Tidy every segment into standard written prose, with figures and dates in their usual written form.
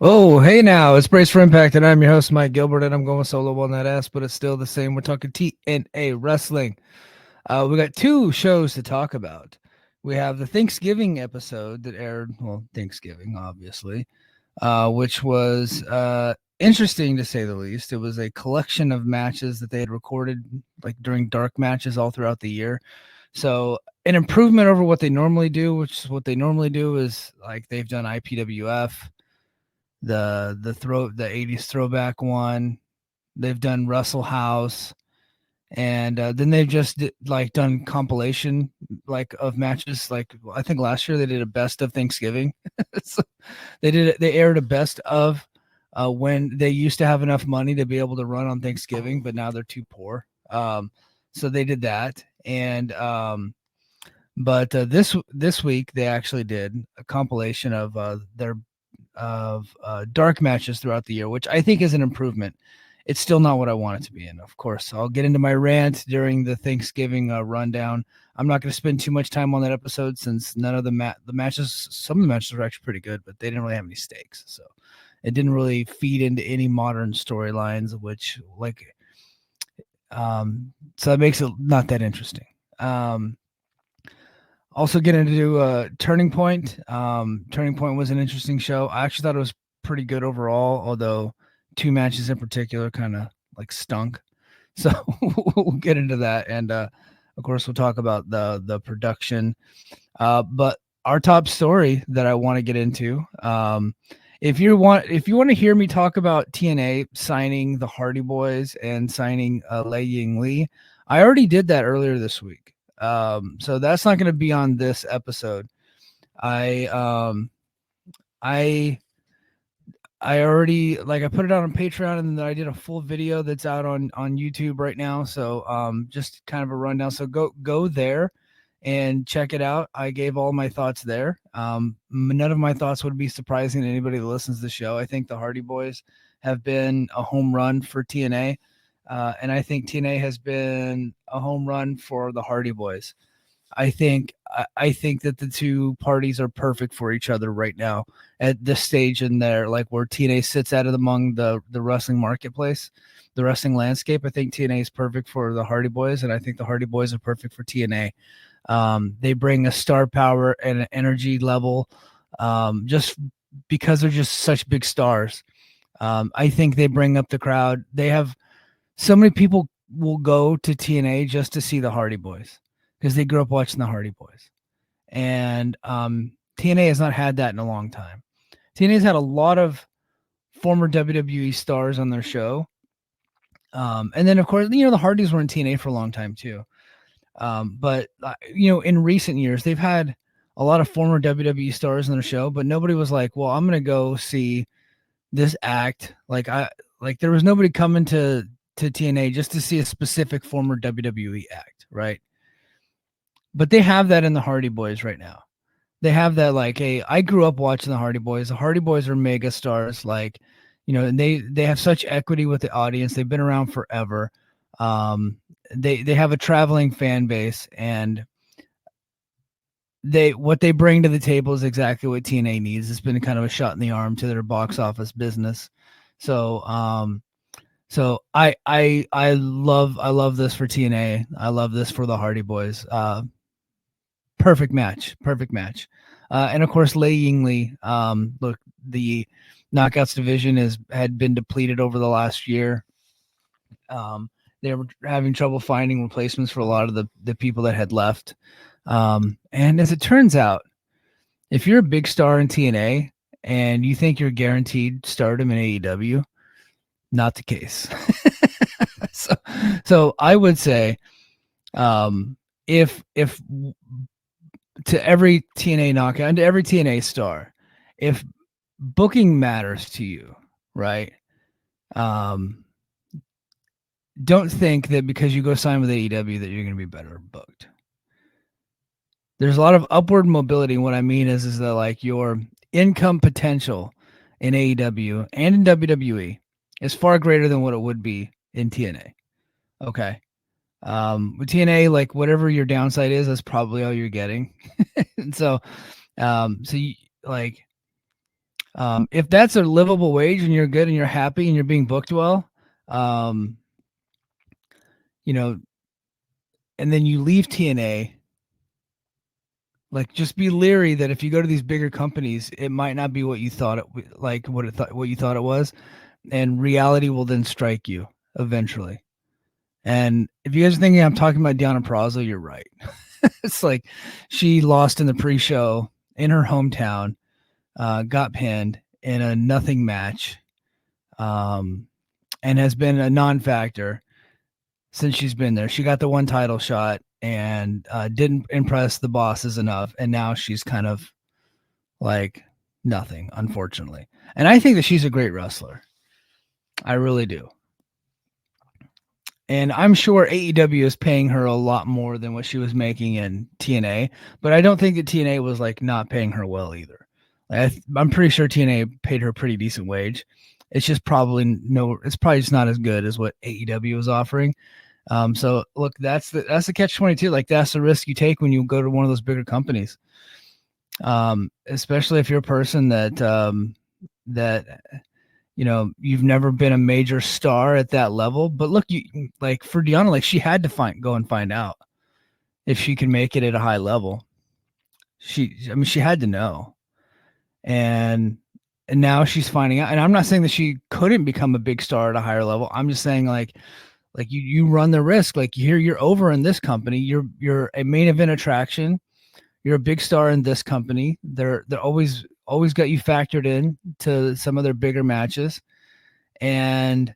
Oh, hey now, it's Brace for Impact, and I'm your host, Mike Gilbert, and I'm going solo on that ass, but it's still the same. We're talking TNA wrestling. We got two shows to talk about. We have the Thanksgiving episode that aired, well, Thanksgiving, obviously, which was interesting to say the least. It was a collection of matches that they had recorded like during dark matches all throughout the year. So an improvement over what they normally do, which is what they normally do is like they've done IPWF, the 80s throwback one. They've done Russell House, and then they've just like done compilation like of matches. Like I think last year they did a best of Thanksgiving. So they aired a best of when they used to have enough money to be able to run on Thanksgiving, but now they're too poor. So they did that, and but this week they actually did a compilation of their dark matches throughout the year, which I think is an improvement. It's still not what I want it to be in, of course. I'll get into my rant during the Thanksgiving rundown. I'm not going to spend too much time on that episode since none of the matches, some of the matches were actually pretty good, but they didn't really have any stakes. So it didn't really feed into any modern storylines, which so that makes it not that interesting. Also get into Turning Point. Turning Point was an interesting show. I actually thought it was pretty good overall, although two matches in particular kind of like stunk. So we'll get into that, and of course we'll talk about the production. But our top story that I want to get into, if you want to hear me talk about TNA signing the Hardy Boys and signing Lei Ying Lee, I already did that earlier this week. So that's not going to be on this episode. I already I put it out on Patreon, and then I did a full video that's out on YouTube right now. So just kind of a rundown. So go there and check it out. I gave all my thoughts there. None of my thoughts would be surprising to anybody that listens to the show. I think the Hardy Boys have been a home run for TNA. And I think TNA has been a home run for the Hardy Boys. I think that the two parties are perfect for each other right now at this stage in their like where TNA sits at it among the wrestling marketplace, the wrestling landscape. I think TNA is perfect for the Hardy Boys, and I think the Hardy Boys are perfect for TNA. They bring a star power and an energy level, just because they're just such big stars. I think they bring up the crowd. They have so many people will go to TNA just to see the Hardy Boys because they grew up watching the Hardy Boys. And TNA has not had that in a long time. TNA has had a lot of former WWE stars on their show. And then, of course, the Hardys were in TNA for a long time, too. But in recent years, they've had a lot of former WWE stars on their show, but nobody was like, well, I'm going to go see this act. There was nobody coming to TNA just to see a specific former WWE act, right? But they have that in the Hardy Boys right now. They have that hey, I grew up watching the Hardy Boys. The Hardy Boys are mega stars, and they have such equity with the audience. They've been around forever. They have a traveling fan base, and what they bring to the table is exactly what TNA needs. It's been kind of a shot in the arm to their box office business. So I love this for TNA. I love this for the Hardy Boys. Perfect match. And of course, Lei Ying Lee. Look, the Knockouts division had been depleted over the last year. They were having trouble finding replacements for a lot of the people that had left. And as it turns out, if you're a big star in TNA and you think you're guaranteed stardom in AEW, not the case. So I would say, if to every TNA knockout and to every TNA star, if booking matters to you, right? Don't think that because you go sign with AEW that you're going to be better booked. There's a lot of upward mobility. What I mean is that your income potential in AEW and in WWE is far greater than what it would be in TNA. Okay. With TNA, whatever your downside is, that's probably all you're getting. And so you, If that's a livable wage and you're good and you're happy and you're being booked well, you know, and then you leave TNA, like just be leery that if you go to these bigger companies, it might not be what you thought what you thought it was, and reality will then strike you eventually. And if you guys are thinking I'm talking about Deonna Purrazzo, you're right. It's like she lost in the pre-show in her hometown, got pinned in a nothing match, and has been a non-factor since she's been there. She got the one title shot and didn't impress the bosses enough, and now she's kind of like nothing, unfortunately. And I think that she's a great wrestler. I really do. And I'm sure AEW is paying her a lot more than what she was making in TNA, but I don't think that TNA was like not paying her well either. I'm pretty sure TNA paid her a pretty decent wage. It's just probably it's probably just not as good as what AEW was offering. So look, that's the catch-22. Like that's the risk you take when you go to one of those bigger companies. Especially if you're a person that you've never been a major star at that level. But look, you like for Deonna, like she had to go and find out if she can make it at a high level. She had to know. And now she's finding out. And I'm not saying that she couldn't become a big star at a higher level. I'm just saying like you run the risk. Like here you're over in this company. You're a main event attraction. You're a big star in this company. They're always got you factored in to some of their bigger matches. And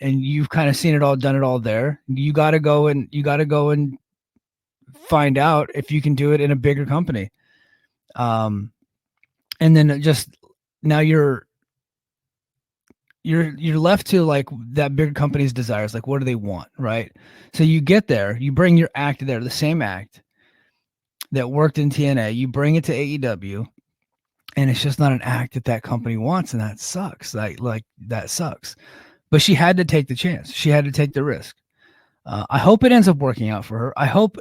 you've kind of seen it all, done it all there. You got to go and find out if you can do it in a bigger company. And then just now you're left to like that bigger company's desires. Like, what do they want? Right. So you get there, you bring your act there, the same act that worked in TNA, you bring it to AEW, and it's just not an act that company wants. And that sucks. Like that sucks. But she had to take the chance. She had to take the risk. I hope it ends up working out for her. I hope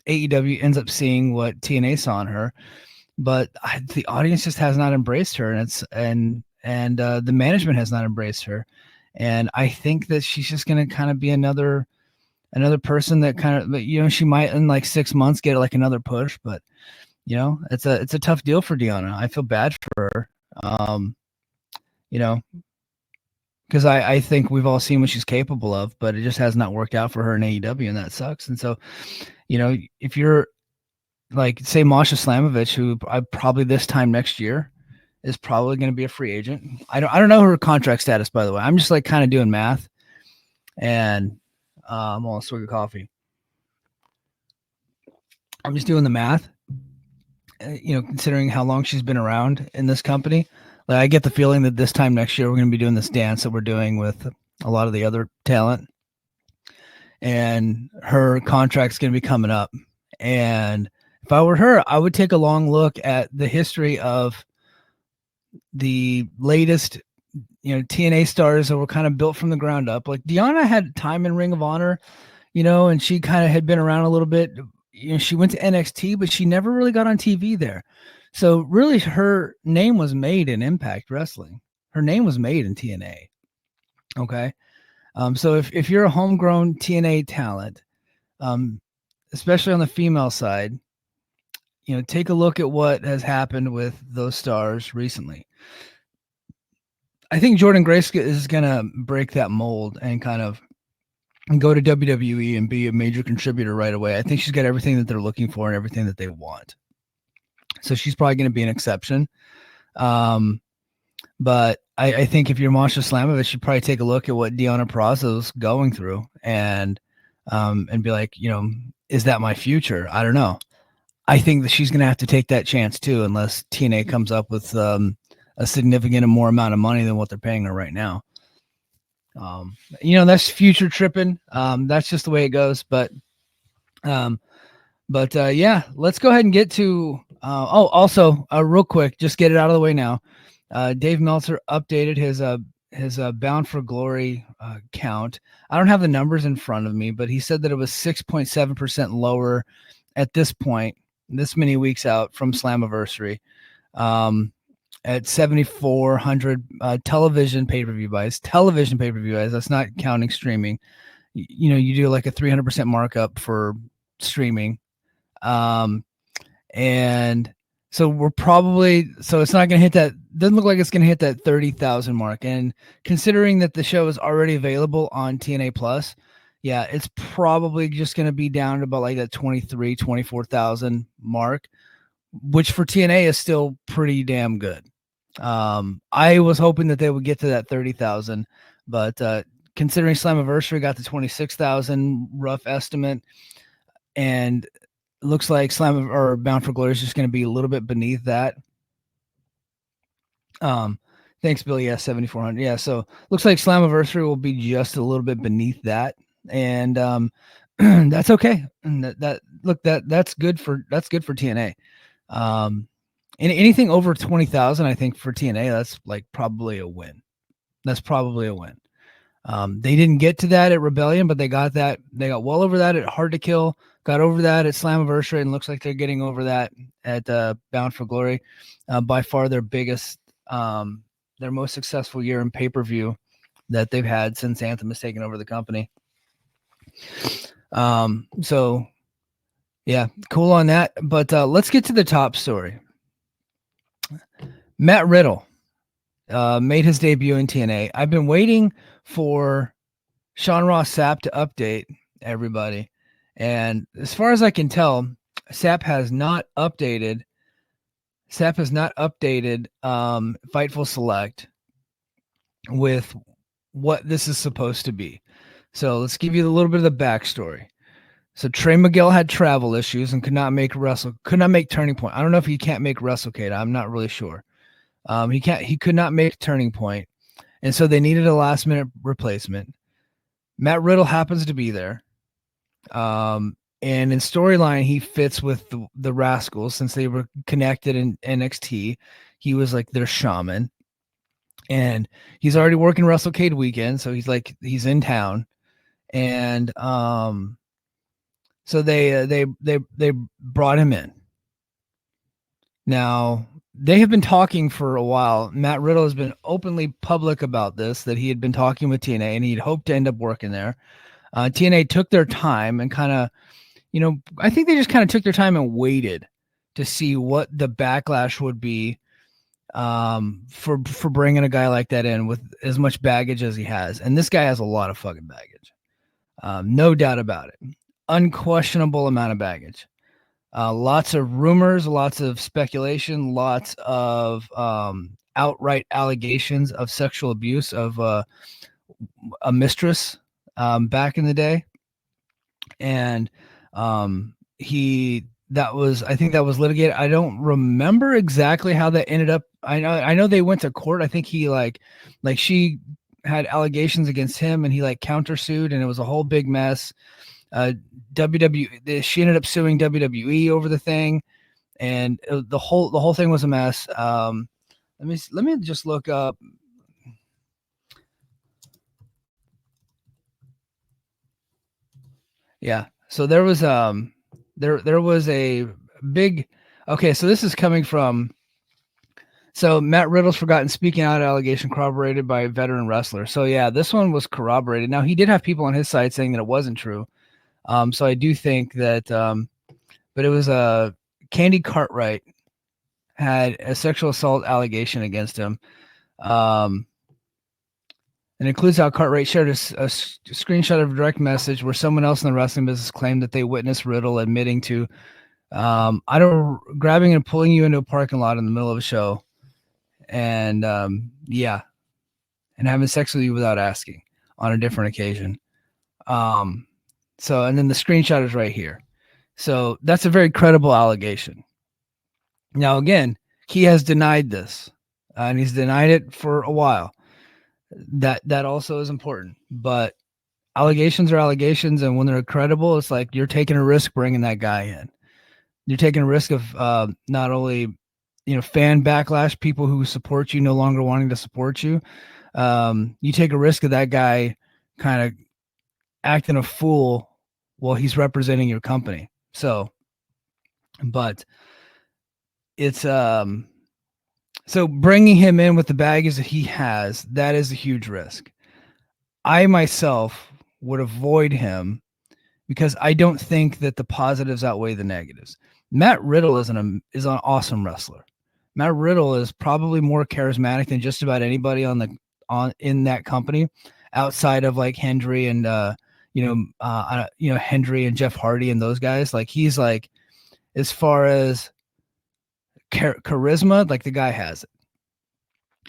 AEW ends up seeing what TNA saw in her, but the audience just has not embraced her, and the management has not embraced her. And I think that she's just going to kind of be another person that kind of, she might in like 6 months get like another push, but it's a tough deal for Deonna. I feel bad for her. Because I think we've all seen what she's capable of, but it just has not worked out for her in AEW, and that sucks. And so, if you're like, say, Masha Slamovich, who probably this time next year is probably going to be a free agent. I don't know her contract status, by the way. I'm just like kind of doing math, and I'm on a swig of coffee. I'm just doing the math, considering how long she's been around in this company. Like, I get the feeling that this time next year we're going to be doing this dance that we're doing with a lot of the other talent, and her contract's going to be coming up. And if I were her, I would take a long look at the history of the latest, TNA stars that were kind of built from the ground up. Like Deonna had time in Ring of Honor, and she kind of had been around a little bit. She went to NXT, but she never really got on TV there. So really her name was made in Impact Wrestling. Her name was made in TNA. Okay. So if you're a homegrown TNA talent, especially on the female side, take a look at what has happened with those stars recently. I think Jordynne Grace is going to break that mold and kind of go to WWE and be a major contributor right away. I think she's got everything that they're looking for and everything that they want. So she's probably going to be an exception. But I think if you're Masha Slamovich, you'd probably take a look at what Deonna Purrazzo's going through and be like, is that my future? I don't know. I think that she's going to have to take that chance too, unless TNA comes up with a significant and more amount of money than what they're paying her right now. That's future tripping. That's just the way it goes. But yeah, let's go ahead and get to. Also, real quick, just get it out of the way now. Dave Meltzer updated his Bound for Glory count. I don't have the numbers in front of me, but he said that it was 6.7% lower at this point, this many weeks out from Slammiversary. at 7,400 television pay-per-view buys. Television pay-per-view buys. That's not counting streaming. You do like a 300% markup for streaming. And so it's not going to hit that. Doesn't look like it's going to hit that 30,000 mark. And considering that the show is already available on TNA Plus, yeah, it's probably just going to be down to about like that 24,000 mark, which for TNA is still pretty damn good. I was hoping that they would get to that 30,000, but considering Slammiversary got to 26,000 rough estimate, and looks like Bound for Glory is just going to be a little bit beneath that. Thanks, Billy. Yeah, 7,400. Yeah, so looks like Slammiversary will be just a little bit beneath that, and that's okay. And that's good for TNA. And anything over 20,000, I think for TNA, that's like probably a win. That's probably a win. They didn't get to that at Rebellion, but they got that. They got well over that at Hard to Kill. Got over that at Slammiversary, and looks like they're getting over that at Bound for Glory. By far their biggest, their most successful year in pay-per-view that they've had since Anthem has taken over the company. So yeah, cool on that. But let's get to the top story. Matt Riddle made his debut in TNA. I've been waiting for Sean Ross Sapp to update everybody. And as far as I can tell, Sapp has not updated Fightful Select with what this is supposed to be. So let's give you a little bit of the backstory. So Trey Miguel had travel issues and could not make Turning Point. I don't know if he can't make WrestleCade. I'm not really sure. He could not make Turning Point. And so they needed a last minute replacement. Matt Riddle happens to be there. And in storyline, he fits with the Rascals since they were connected in NXT. He was like their shaman, and he's already working WrestleCade weekend. So he's in town, and so they brought him in. Now they have been talking for a while. Matt Riddle has been openly public about this, that he had been talking with TNA and he'd hoped to end up working there. TNA took their time and kind of, I think they just kind of took their time and waited to see what the backlash would be for bringing a guy like that in with as much baggage as he has. And this guy has a lot of fucking baggage. No doubt about it. Unquestionable amount of baggage. Lots of rumors, lots of speculation, lots of outright allegations of sexual abuse of a mistress back in the day. And I think that was litigated. I don't remember exactly how that ended up. I know they went to court. I think he like she had allegations against him and he like countersued, and it was a whole big mess. She ended up suing WWE over the thing, and the whole thing was a mess. Let me just look up. Yeah, so there was there was a big. Okay, so this is coming from. So Matt Riddle's forgotten speaking out allegation corroborated by a veteran wrestler. So yeah, this one was corroborated. Now he did have people on his side saying that it wasn't true. So I do think that, but it was Candy Cartwright had a sexual assault allegation against him. And includes how Cartwright shared a screenshot of a direct message where someone else in the wrestling business claimed that they witnessed Riddle admitting to, grabbing and pulling you into a parking lot in the middle of a show. And, yeah. And having sex with you without asking on a different occasion. So, and then the screenshot is right here. So that's a very credible allegation. Now, again, he has denied this, and he's denied it for a while. That also is important, but allegations are allegations. And when they're credible, it's like you're taking a risk bringing that guy in. You're taking a risk of not only, fan backlash, people who support you no longer wanting to support you. You take a risk of that guy kind of acting a fool while he's representing your company. So, but it's So bringing him in with the baggage that he has, that is a huge risk. I myself would avoid him because I don't think that the positives outweigh the negatives. Matt Riddle is an awesome wrestler. Matt Riddle is probably more charismatic than just about anybody in that company, outside of like Hendry and Hendry and Jeff Hardy and those guys. Like he's like, as far as charisma, like the guy has it.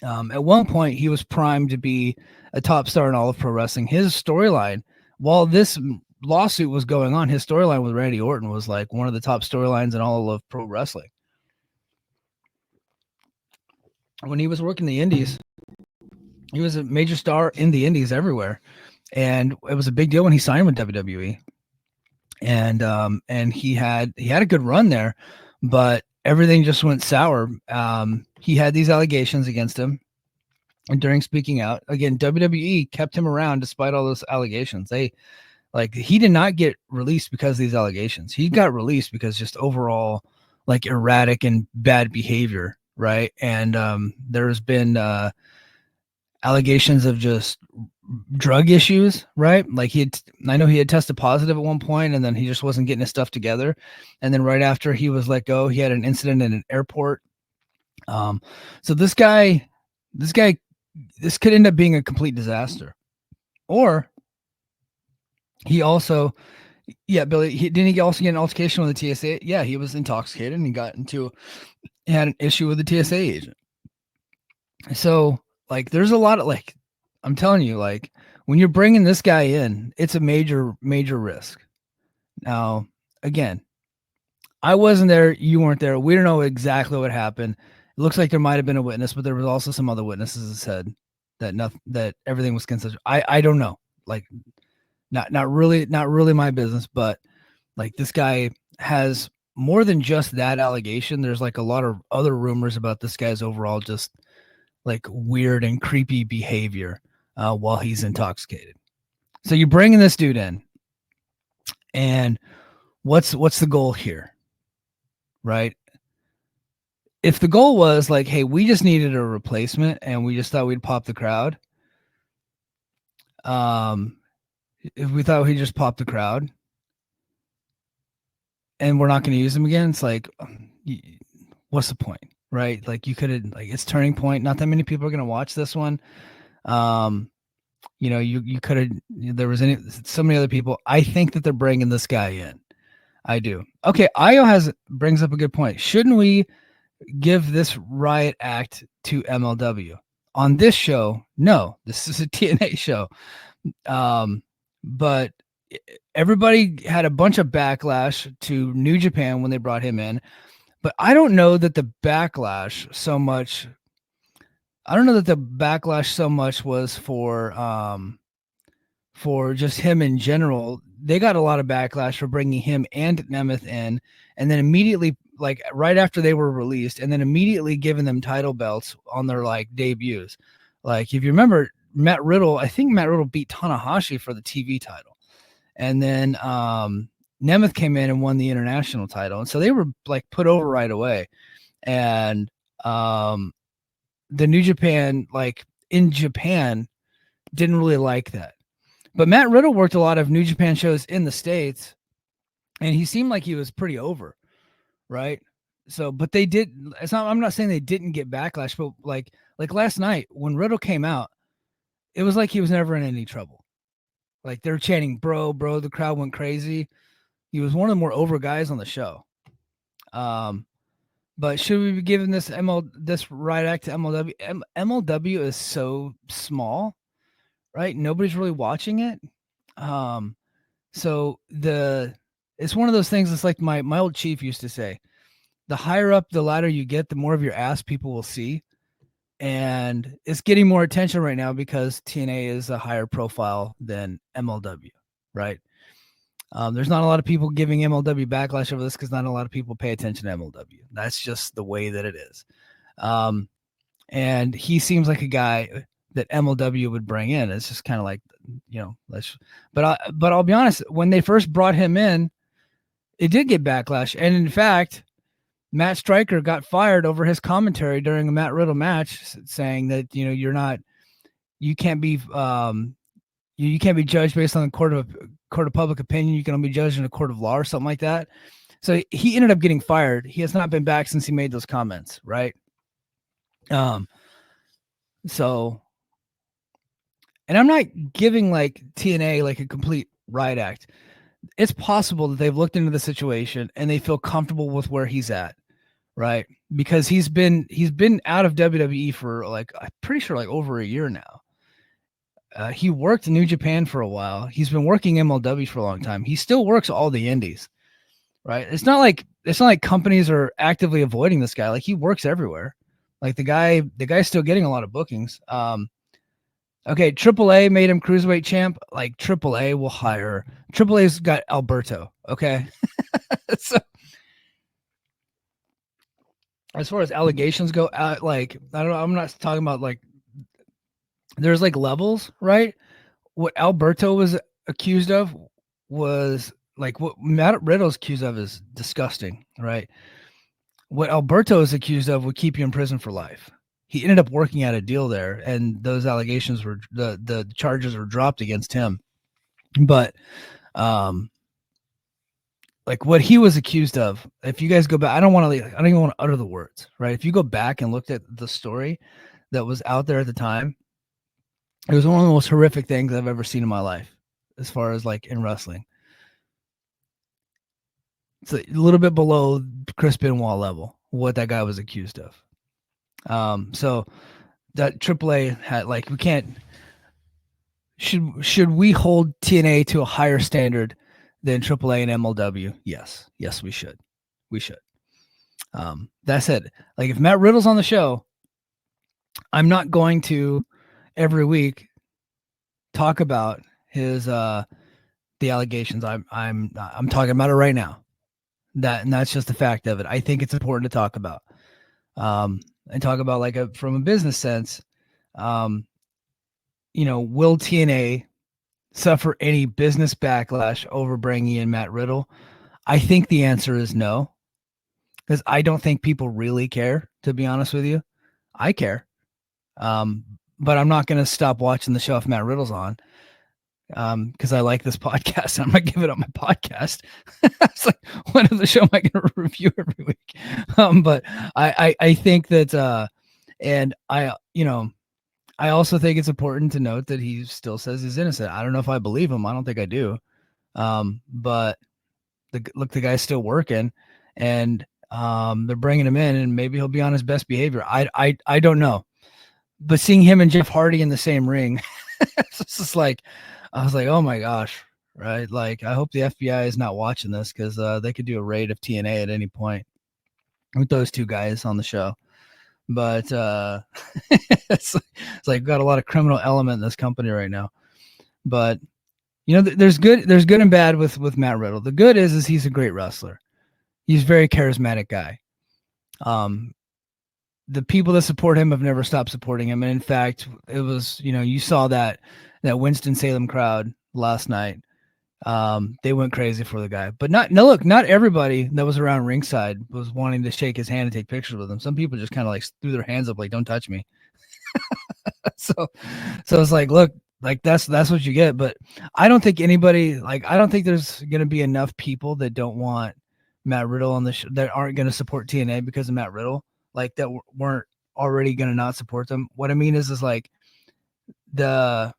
At one point, he was primed to be a top star in all of pro wrestling. His storyline, while this lawsuit was going on, his storyline with Randy Orton was like one of the top storylines in all of pro wrestling. When he was working the indies, he was a major star in the indies everywhere, and it was a big deal when he signed with WWE. And he had a good run there, but everything just went sour. He had these allegations against him, and during speaking out, again, WWE kept him around despite all those allegations. He did not get released because of these allegations. He got released because just overall like erratic and bad behavior, right? And there's been allegations of just drug issues, right? Like I know he had tested positive at one point, and then he just wasn't getting his stuff together. And then right after he was let go, he had an incident in an airport. So this could end up being a complete disaster. Or he also, Billy, didn't he also get an altercation with the TSA? Yeah, he was intoxicated and he had an issue with the TSA agent. So like, there's a lot of like, I'm telling you, like when you're bringing this guy in, it's a major, major risk. Now, again, I wasn't there. You weren't there. We don't know exactly what happened. It looks like there might have been a witness, but there was also some other witnesses that said that everything was consensual. I don't know. Like, not really my business, but like this guy has more than just that allegation. There's like a lot of other rumors about this guy's overall just like weird and creepy behavior while he's intoxicated. So you're bringing this dude in, and what's the goal here, right? If the goal was like, hey, we just needed a replacement and we just thought we'd pop the crowd, if we thought he'd just pop the crowd and we're not going to use him again, it's like, what's the point, right? Like you could have, like, it's turning point. Not that many people are going to watch this one. You could have, there was so many other people. I think that they're bringing this guy in. I do. Okay. Io brings up a good point. Shouldn't we give this riot act to MLW on this show? No, this is a TNA show. But everybody had a bunch of backlash to New Japan when they brought him in, but I don't know that the backlash so much was for just him in general. They got a lot of backlash for bringing him and Nemeth in, and then immediately, like right after they were released, and then immediately giving them title belts on their like debuts. Like if you remember, I think Matt Riddle beat Tanahashi for the TV title, and then Nemeth came in and won the international title, and so they were like put over right away. And the New Japan, like in Japan, didn't really like that. But Matt Riddle worked a lot of New Japan shows in the States, and he seemed like he was pretty over, right? So, but they did. I'm not saying they didn't get backlash, but like last night when Riddle came out, it was like he was never in any trouble. Like they're chanting, bro. The crowd went crazy. He was one of the more over guys on the show. But should we be giving this riot act to MLW? MLW is so small, right? Nobody's really watching it. So it's one of those things. It's like my old chief used to say, the higher up the ladder you get, the more of your ass people will see. And it's getting more attention right now because TNA is a higher profile than MLW, right? There's not a lot of people giving MLW backlash over this because not a lot of people pay attention to MLW. That's just the way that it is. And he seems like a guy that MLW would bring in. It's just kind of like, but I'll be honest, when they first brought him in, it did get backlash. And in fact, Matt Stryker got fired over his commentary during a Matt Riddle match, saying that you can't be you can't be judged based on the court of public opinion. You can only be judged in a court of law or something like that. So he ended up getting fired. He has not been back since he made those comments, right? So, and I'm not giving like TNA like a complete riot act. It's possible that they've looked into the situation and they feel comfortable with where he's at, right? Because he's been out of WWE for like, I'm pretty sure like over a year now. He worked in New Japan for a while. He's been working MLW for a long time. He still works all the indies, right? It's not like companies are actively avoiding this guy. Like he works everywhere. Like the guy's still getting a lot of bookings. Okay, AAA made him cruiserweight champ. Like AAA will hire. AAA's got Alberto. Okay, so as far as allegations go, like I don't know. I'm not talking about like there's like levels, right? What Alberto was accused of was like what Matt Riddle's accused of is disgusting, right? What Alberto is accused of would keep you in prison for life. He ended up working out a deal there, and those allegations were the charges were dropped against him. But like what he was accused of, if you guys go back, I don't even want to utter the words, right? If you go back and looked at the story that was out there at the time, it was one of the most horrific things I've ever seen in my life, as far as like in wrestling. It's a little bit below Chris Benoit level, what that guy was accused of. So that AAA had like, we can't, should we hold TNA to a higher standard than AAA and MLW? Yes, we should. That said, like if Matt Riddle's on the show, I'm not going to every week talk about his the allegations. I'm talking about it right now. And that's just the fact of it. I think it's important to talk about. And talk about like from a business sense. Will TNA suffer any business backlash over bringing in Matt Riddle? I think the answer is no, because I don't think people really care, to be honest with you. I care. But I'm not going to stop watching the show if Matt Riddle's on, because I like this podcast. I'm going to give it up my podcast. It's like, when of the show am I going to review every week? But I think that, and I also think it's important to note that he still says he's innocent. I don't know if I believe him. I don't think I do. But the guy's still working, and they're bringing him in, and maybe he'll be on his best behavior. I don't know. But seeing him and Jeff Hardy in the same ring, it's just like, I was like, oh my gosh, right? Like, I hope the FBI is not watching this, because they could do a raid of TNA at any point with those two guys on the show. But it's like got a lot of criminal element in this company right now. But there's good and bad with Matt Riddle. The good is he's a great wrestler. He's a very charismatic guy. The people that support him have never stopped supporting him. And in fact, it was, you saw that Winston-Salem crowd last night. They went crazy for the guy. But not everybody that was around ringside was wanting to shake his hand and take pictures with him. Some people just kind of like threw their hands up like, don't touch me. So it's like, look, like that's what you get. But I don't think I don't think there's going to be enough people that don't want Matt Riddle on the show, that aren't going to support TNA because of Matt Riddle, like that weren't already going to not support them. What I mean is like there's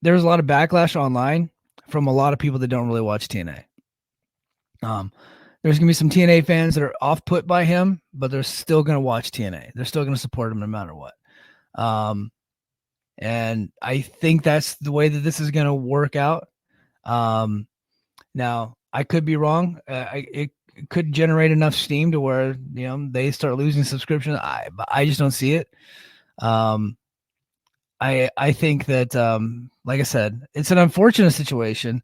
a lot of backlash online from a lot of people that don't really watch TNA. There's going to be some TNA fans that are off put by him, but they're still going to watch TNA. They're still going to support him no matter what. And I think that's the way that this is going to work out. Now I could be wrong. It could generate enough steam to where, they start losing subscriptions. I just don't see it. I think that, like I said, it's an unfortunate situation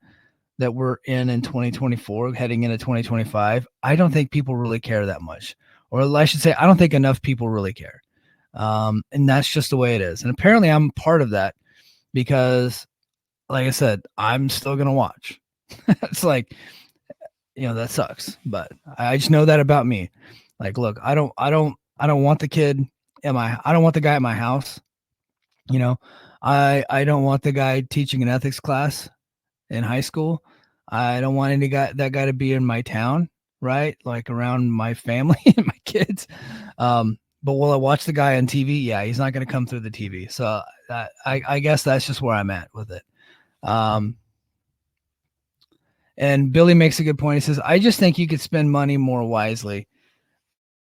that we're in 2024, heading into 2025. I don't think people really care that much, or I should say, I don't think enough people really care. And that's just the way it is. And apparently I'm part of that, because like I said, I'm still going to watch. It's like, that sucks. But I just know that about me. Like, look, I don't want the kid I don't want the guy at my house. You know, I don't want the guy teaching an ethics class in high school. I don't want that guy to be in my town, right? Like around my family and my kids. But will I watch the guy on TV? Yeah, he's not going to come through the TV. So I guess that's just where I'm at with it. And Billy makes a good point. He says, I just think you could spend money more wisely.